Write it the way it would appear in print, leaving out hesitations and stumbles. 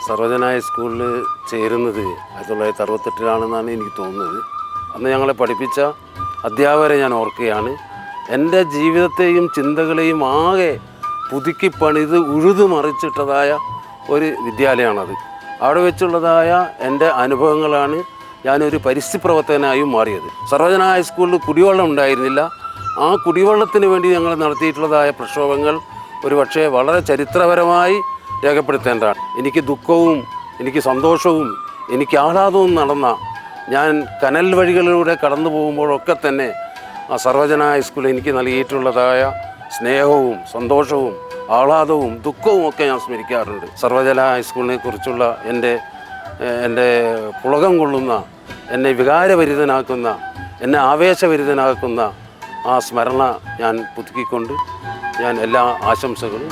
സർവജന ഹൈസ്കൂളിൽ ചേരുന്നത് 1968 എനിക്ക് തോന്നുന്നത്. അന്ന് ഞങ്ങളെ പഠിപ്പിച്ച അധ്യാപകരെ ഞാൻ ഓർക്കുകയാണ്. എൻ്റെ ജീവിതത്തെയും ചിന്തകളെയും ആകെ പുതുക്കി പണിത് ഉഴുതു മറിച്ചിട്ടതായ ഒരു വിദ്യാലയമാണത്. അവിടെ വെച്ചുള്ളതായ എൻ്റെ അനുഭവങ്ങളാണ് ഞാനൊരു പരിസ്ഥിതി പ്രവർത്തകനായും മാറിയത്. സർവജന ഹൈസ്കൂളിൽ കുടിവെള്ളം ഉണ്ടായിരുന്നില്ല. ആ കുടിവെള്ളത്തിന് വേണ്ടി ഞങ്ങൾ നടത്തിയിട്ടുള്ളതായ പ്രക്ഷോഭങ്ങൾ ഒരുപക്ഷെ വളരെ ചരിത്രപരമായി രേഖപ്പെടുത്തേണ്ടതാണ്. എനിക്ക് ദുഃഖവും എനിക്ക് സന്തോഷവും എനിക്ക് ആഹ്ലാദവും നടന്ന ഞാൻ കനൽ വഴികളിലൂടെ കടന്നു പോകുമ്പോഴൊക്കെ തന്നെ ആ സർവജന ഹൈസ്കൂൾ എനിക്ക് നൽകിയിട്ടുള്ളതായ സ്നേഹവും സന്തോഷവും ആഹ്ലാദവും ദുഃഖവും ഒക്കെ ഞാൻ സ്മരിക്കാറുണ്ട്. സർവജന ഹൈസ്കൂളിനെ കുറിച്ചുള്ള എൻ്റെ പുളകം കൊള്ളുന്ന, എന്നെ വികാരഭരിതനാക്കുന്ന, എന്നെ ആവേശഭരിതനാക്കുന്ന ആ സ്മരണ ഞാൻ പുതുക്കിക്കൊണ്ട് ഞാൻ എല്ലാ ആശംസകളും